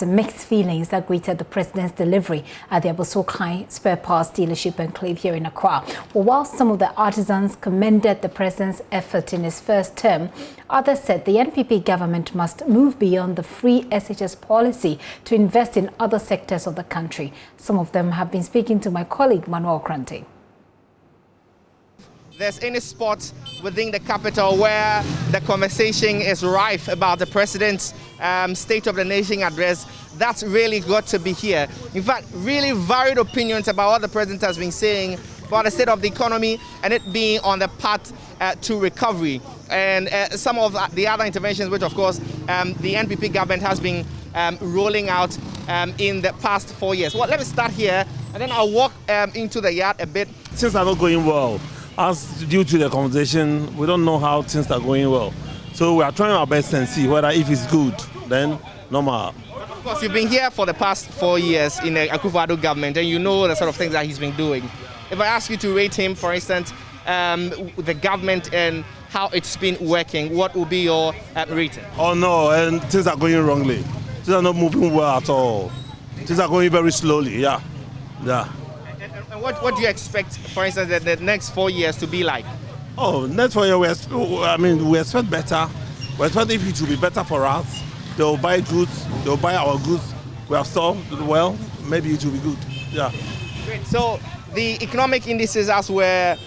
mixed feelings that greeted the president's delivery at the Abossey spare parts dealership enclave here in Accra. Well, while some of the artisans commended the president's effort in his first term, others said the NPP government must move beyond the free SHS policy to invest in other sectors of the country. Some of them have been speaking to my colleague Manuel Krante. There's any spot within the capital where the conversation is rife about the president's State of the Nation address, that's really got to be here. In fact, really varied opinions about what the president has been saying about the state of the economy and it being on the path to recovery. And some of the other interventions, which of course the NPP government has been rolling out in the past 4 years. Well, let me start here and then I'll walk into the yard a bit. Things are not going well. As due to the conversation, we don't know how things are going well. So we are trying our best and see whether if it's good, then normal. Of course, you've been here for the past 4 years in the Akufo-Addo government and you know the sort of things that he's been doing. If I ask you to rate him, for instance, the government and how it's been working, what will be your rating? Oh no, and things are going wrongly. Things are not moving well at all. Things are going very slowly, yeah. And what do you expect, for instance, the next 4 years to be like? Oh, next 4 years, we expect better. We expect if it will be better for us. They'll buy goods, they'll buy our goods. We have sold well, maybe it will be good, yeah. Great. So the economic indices as were,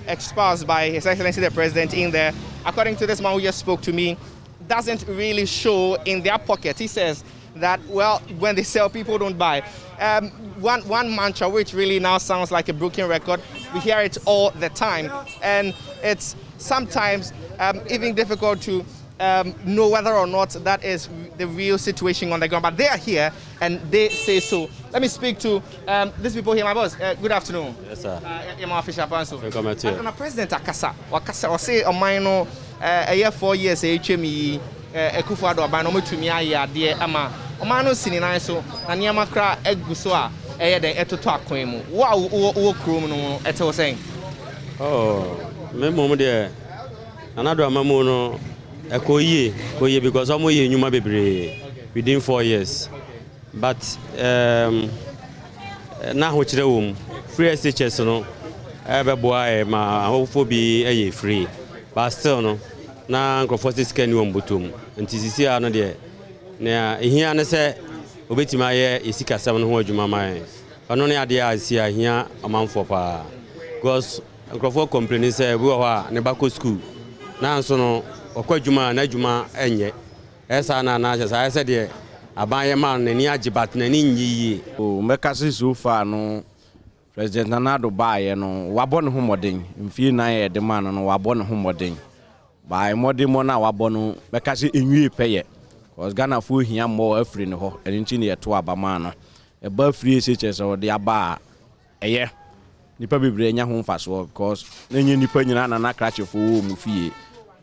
exposed by His Excellency the President in there, according to this man who just spoke to me, doesn't really show in their pocket. He says that, well, when they sell, people don't buy. One mantra which really now sounds like a broken record, we hear it all the time, and it's sometimes even difficult to know whether or not that is the real situation on the ground, but they are here and they say so. Let me speak to these people here. My boss, good afternoon. Yes, sir. I'm official counsel. Welcome to you. And President Akasa, or say a minor a year 4 years, HME, Akufo-Addo, by no to me, I dear Ama, Omano Sinina, so, and Yamakra, Egusua, the Etoto Quemo. What criminal at all saying? Oh, Memo there. Another Mamono, a Koye, because I'm here in Yuma within 4 years. But now, which the room, free SHS, no, ever boy, my homophobia, a free, but still no. Na nkrofo sika ni ombutum ntisi ano de na ehia ne se obetima ye esika sam no ho adwuma man ono ne ade a sia ehia amanfo pa because nkrofo complain say we ho a ne bako school na nso no okwa adwuma na adwuma enye esa na cha say de abaye man na ni agibat na ni nyiyi o mekase so far no President Nanado baaye no wabɔ ne ho modern mfie na ye de man no wabɔ ne ho modern by modern na wabɔ no mekase enwie peye cause Ghana fo hia mo afri ne ho enti ne yeto abama no e ba free SHS o de aba eye nipa bebre nya ho mfaso because nenye nipa nyina na krache fo mu fie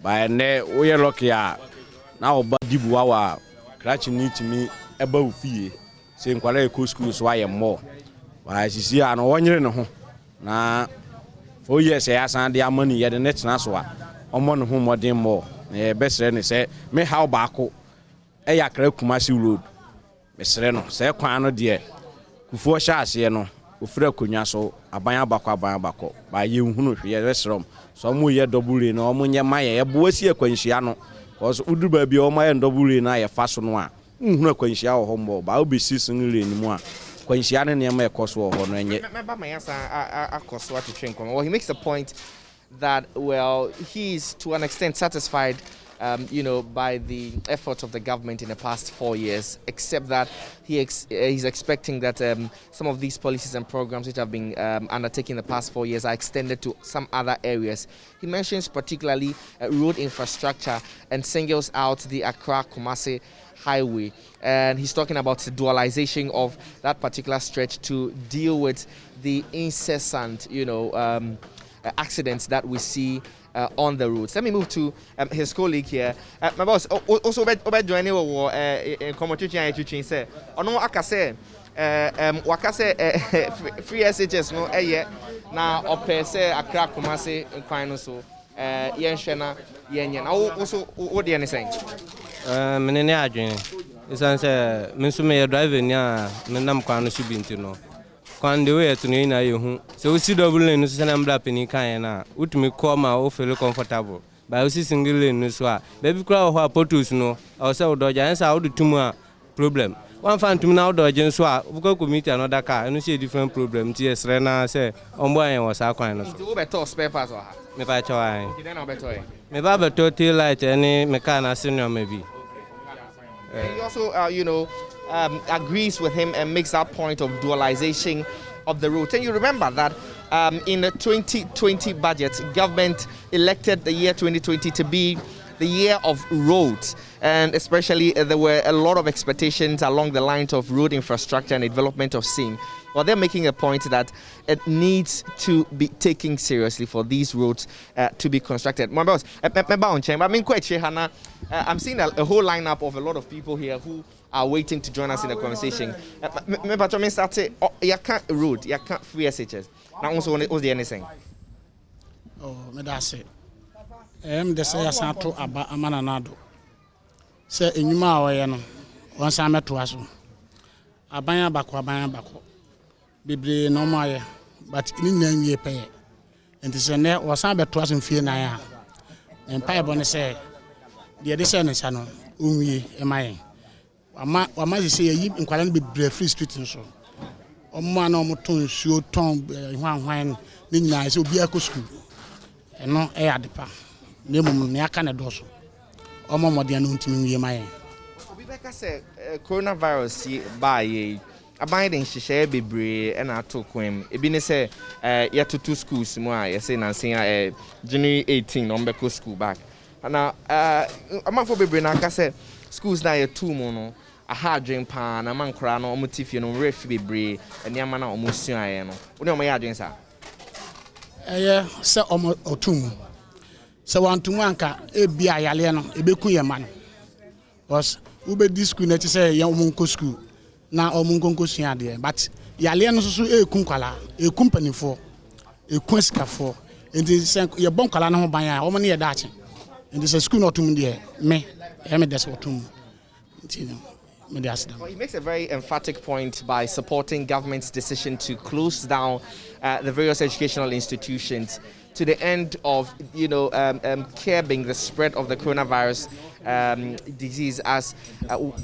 by ne wo ye lucky a na oba dibu wa krache ni timi e ba wo fie se nkwala e ko school so aye mo by sisi a no wonyere ne ho na 4 years ya san de amani ye de net na so a omo no ho modern mo na besre ne se me how baako e yakra Kumasi road besre no se kwan no de Kufuo hya ase no ofira konwa so aban abako ba ye nhunu hwe besrom so mo ye double na omo nye maye ye bo asi akwanhia no cause udu ba bi omo ye double na ye fa so no a nhunu akwanhia wo ho mbo ba obesi sun re ni mu a kwanhia ne ne ma ekoso wo ho no enye meba mayasa akoso atwetwe well, he makes the point that, well, he's to an extent satisfied, by the efforts of the government in the past 4 years, except that he's expecting that some of these policies and programs which have been undertaken in the past 4 years are extended to some other areas. He mentions particularly road infrastructure and singles out the Accra-Kumasi highway, and he's talking about the dualization of that particular stretch to deal with the incessant, accidents that we see on the roads. Let me move to his colleague here. My boss, also about joining in competition and teaching say, ono akase wakase free SHS no na opese Accra Kumasi nkwan no so yenhwe na yenye na also what dey anything menene adwen Isan say me so me driver ni a me nam kwan no so bi ntino. Kwan de way to ni na ye hu. So we see double lane no so na mbla peni kan na. Utumi come ma o feel comfortable. But we see single lane no so a. Baby kura ho apotus no. O say o doja ensa o tumu a problem. One fan to me now doja so a. We go meet another car. No see a different problem. Ti esrena say ombo an was akwan no. You better spare parts or Me pa chawa. you don't know better. Me ba beto tail light any mechanic senior maybe. He also, agrees with him and makes that point of dualization of the route. And you remember that in the 2020 budget, government elected the year 2020 to be the year of roads, and especially there were a lot of expectations along the lines of road infrastructure and development of SIM. Well, they're making a point that it needs to be taken seriously for these roads to be constructed. My boss, I'm seeing a whole lineup of a lot of people here who are waiting to join us in the conversation. Me start say, you can't road, you can't free SHS. Now, also, what's the anything? Oh, me that's it. De say asanto aba amananado. Say enyuma awoye no, won san meto aso. Aban abako. Bibre no maye, but ni nyanwie peye. Enti se ne wasan beto aso mfie nan a. Empire bone say de say ne sa no, onwie emaye. Wama se yi nkwala no bibre free street nso. Omo ana omo ton suo ton hwan ni nyina se obi akọ school. Eno e adepa. Nemum ne aka ne doso. Omo mode no ntimi nwie maye. Obi beka say coronavirus ba ye aban den hyehyɛ bebree na ato kwam ebi ne sɛ yɛtoto schools mu a yɛsɛ nansen January 18 na ɔmbɛkɔ school back na amanfo bebree na aka sɛ schools na yɛto mu no aha adwen paa na mankora no ɔmo tifie no refi bebree nneɛma na ɔmo suaeɛ no wone ɔmo yɛ adwen sa sɛ ɔmo otum sɛ wantum anka ebia yale no ebeku yɛ man was ubedi school na ti sɛ yɛ ɔmo nko school na omunkonko suade but yale no so ekun kwala ekun panifo ekun sikafo enti se ye bon kwala no ho ban a o mo ne ye daache enti se school no tum de me des otum enti me de asida. He makes a very emphatic point by supporting government's decision to close down the various educational institutions to the end of curbing the spread of the coronavirus disease as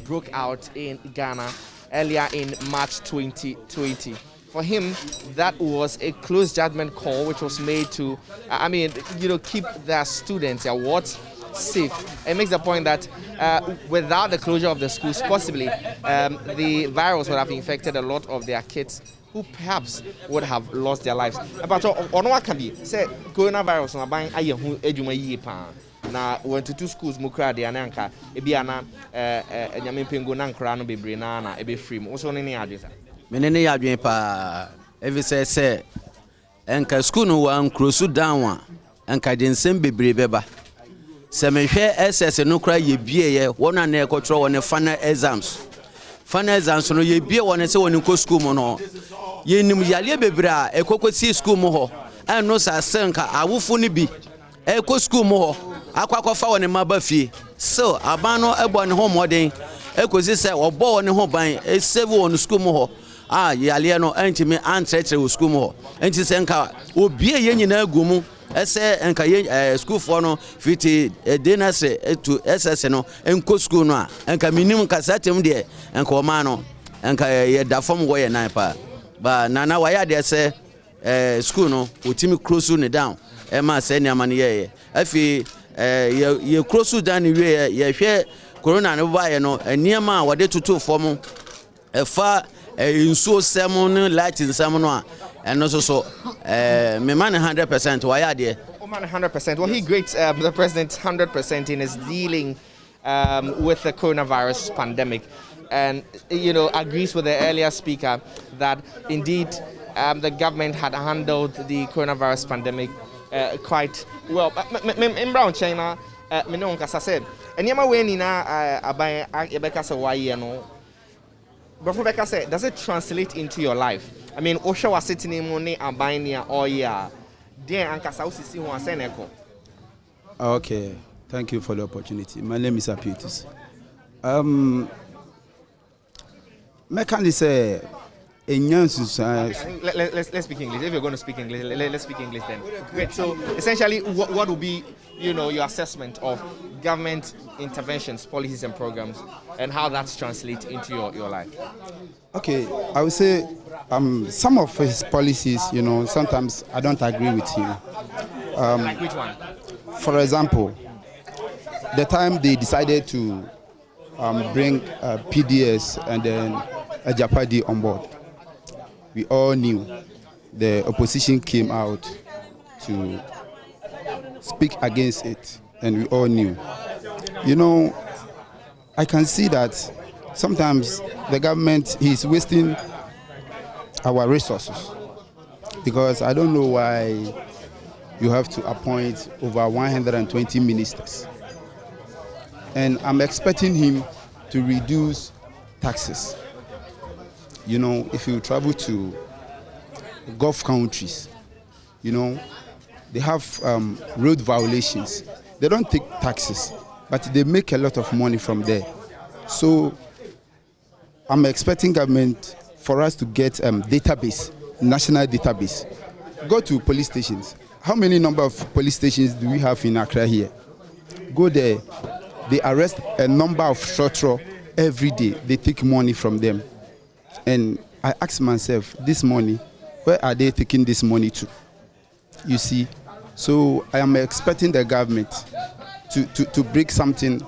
broke out in Ghana earlier in March 2020. For him, that was a close judgment call which was made to, keep their students, their wards safe. It makes the point that without the closure of the schools, possibly the virus would have infected a lot of their kids who perhaps would have lost their lives. But on what can be, say, coronavirus on buying ayehu ejuma yi pa. Na went to two schools mukra de ananka ebiana nyamempengo na nkra no bebre na ebe free mo so ne ne adwesa menene ya adwen pa every say enka school no wan krosu down a enka de nsem bebre beba se mehwe SS no kra ye bie ye wona na ekotro wona final exams no ye bie wona se wona ko school mo no ye nim yale bebre a ekokosi school mo ho eno sa senka awofo ni bi eko school mo ho akwakofa woni maba fie so abano ebo ne ho moden ekozi se obo woni ho ban e save woni school mo ho yale no antimi antretre wo school mo ho enti se nka obie ye nyina agumu ese nka ye school for no fiti denase to SS no enko school no a nka minim kasatem de nka o ma no nka ye da form wo ye nan pa ba nana wa ya de se school no otimi close ne down e ma se ne amane ye afi ye krosu dan we ye hwe corona no ba ye no eniema wode tutu fom fa insuo sem no light nsem no a eno so me man 100% why ade oh man 100%. Well, he greets the president 100% in his dealing with the coronavirus pandemic, and agrees with the earlier speaker that indeed the government had handled the coronavirus pandemic quite well. In Brown China, me no nkasa said. Enyama we ni na aban ebeka se waye no. But Rebecca said, does it translate into your life? I mean, Osha was sitting in money aban ni oya. Then ankasa usisi ho aseneko. Okay, thank you for the opportunity. My name is Apitus. Mekani say let's speak English. If you're going to speak English, let's speak English then. Great. So essentially, what will be, your assessment of government interventions, policies, and programs, and how that's translated into your life? Okay, I would say some of his policies, sometimes I don't agree with him. Like which one? For example, the time they decided to bring PDS and then Ajapadi on board, we all knew the opposition came out to speak against it, and we all knew. I can see that sometimes the government is wasting our resources, because I don't know why you have to appoint over 120 ministers. And I'm expecting him to reduce taxes. If you travel to Gulf countries, they have road violations. They don't take taxes, but they make a lot of money from there. So I'm expecting government for us to get database, national database. Go to police stations. How many number of police stations do we have in Accra here? Go there. They arrest a number of shortro every day. They take money from them. And I ask myself, this money, where are they taking this money to? You see? So I am expecting the government to bring something